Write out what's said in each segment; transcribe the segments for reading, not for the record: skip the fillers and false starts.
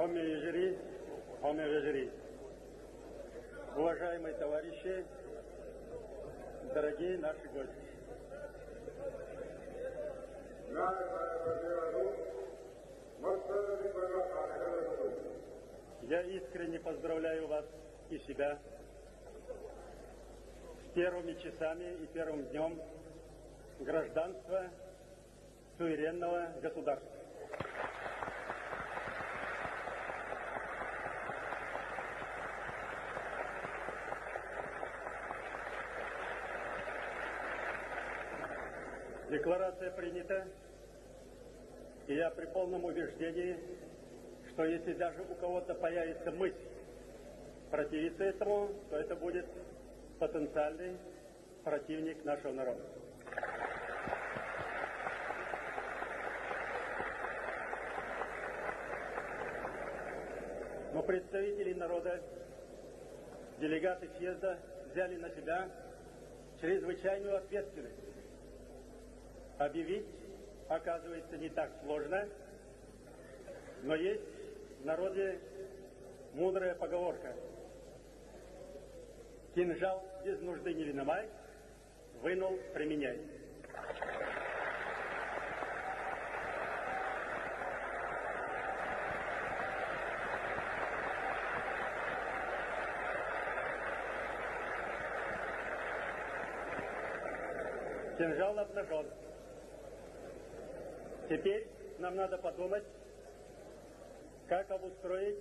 Хомми Вежери. Уважаемые товарищи, дорогие наши гости. Я искренне поздравляю вас и себя с первыми часами и первым днем гражданства суверенного государства. Декларация принята, и я при полном убеждении, что если даже у кого-то появится мысль противиться этому, то это будет потенциальный противник нашего народа. Но представители народа, делегаты съезда взяли на себя чрезвычайную ответственность. Объявить, оказывается, не так сложно, но есть в народе мудрая поговорка: кинжал без нужды не виноват, вынул, применяй. Кинжал обнажен. Теперь нам надо подумать, как обустроить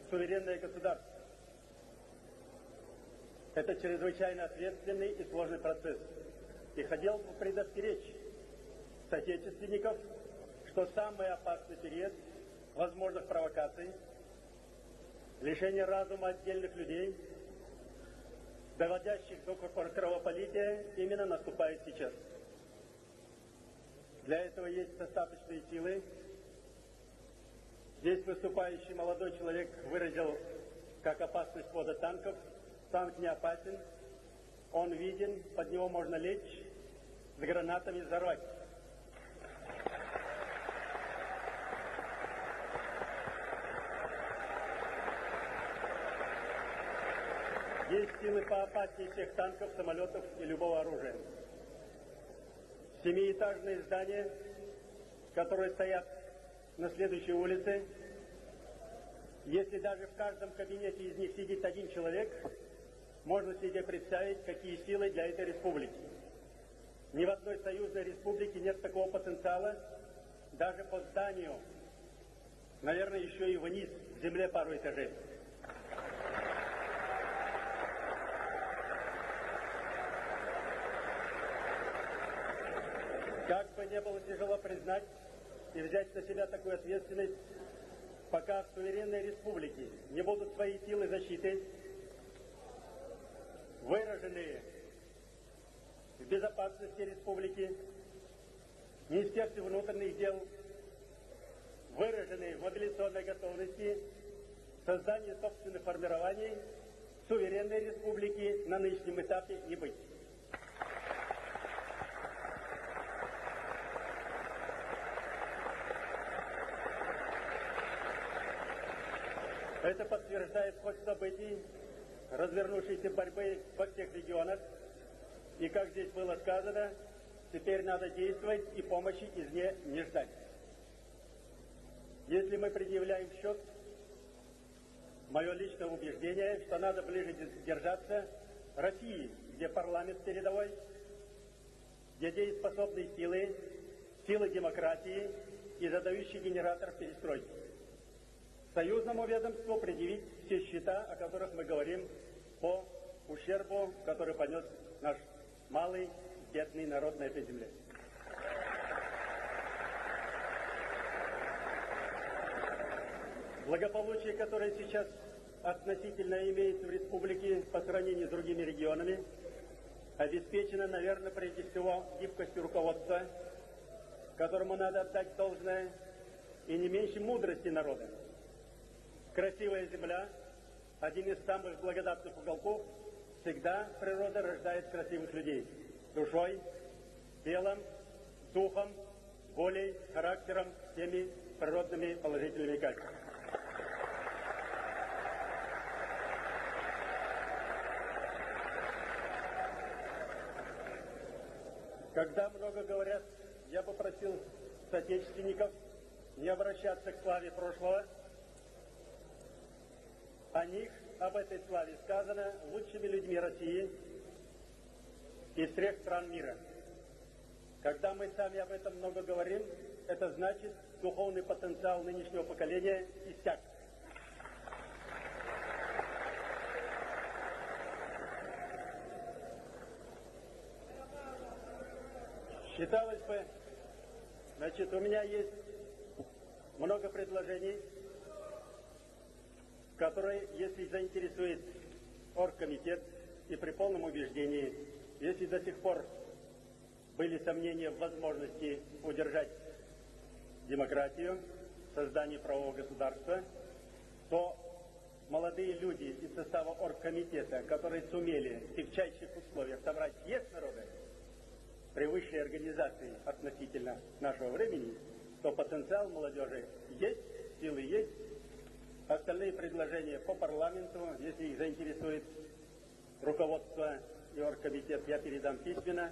суверенное государство. Это чрезвычайно ответственный и сложный процесс. И хотел бы предостеречь соотечественников, что самый опасный период возможных провокаций, лишения разума отдельных людей, доводящих до кровопролития, именно наступает сейчас. Для этого есть достаточные силы. Здесь выступающий молодой человек выразил как опасность ввода танков. Танк не опасен, он виден, под него можно лечь, с гранатами взорвать. Есть силы поопаснее всех танков, самолетов и любого оружия. Семиэтажные здания, которые стоят на следующей улице, если даже в каждом кабинете из них сидит один человек, можно себе представить, какие силы для этой республики. Ни в одной союзной республике нет такого потенциала, даже по зданию, наверное, еще и вниз, в земле пару этажей. Как бы не было тяжело признать и взять на себя такую ответственность, пока в суверенной республике не будут свои силы защиты, выраженные в безопасности республики, Министерстве внутренних дел, выраженные в мобилизационной готовности, создании собственных формирований, суверенной республики на нынешнем этапе не быть. Это подтверждает ход событий, развернувшейся борьбы во всех регионах. И, как здесь было сказано, теперь надо действовать и помощи извне не ждать. Если мы предъявляем счет, мое личное убеждение, что надо ближе держаться России, где парламент передовой, где дееспособные силы, силы демократии и задающий генератор перестройки. Союзному ведомству предъявить все счета, о которых мы говорим, по ущербу, который понес наш малый, бедный народ на этой земле. Благополучие, которое сейчас относительно имеется в республике по сравнению с другими регионами, обеспечено, наверное, прежде всего гибкостью руководства, которому надо отдать должное, и не меньше мудрости народа. Красивая земля, один из самых благодатных уголков, всегда природа рождает красивых людей. Душой, телом, духом, волей, характером, всеми природными положительными качествами. Когда много говорят, я бы просил соотечественников не обращаться к славе прошлого. О них, об этой славе сказано лучшими людьми России из всех стран мира. Когда мы сами об этом много говорим, это значит, духовный потенциал нынешнего поколения иссяк. Считалось бы, значит, у меня есть много предложений, которые, если заинтересует оргкомитет, и при полном убеждении, если до сих пор были сомнения в возможности удержать демократию, создание правового государства, то молодые люди из состава оргкомитета, которые сумели в тягчайших условиях собрать съезд народа при высшей организации относительно нашего времени, то потенциал молодежи есть, силы есть. Остальные предложения по парламенту, если их заинтересует руководство и оргкомитет, я передам письменно.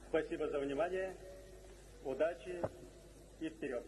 Спасибо за внимание, удачи и вперед!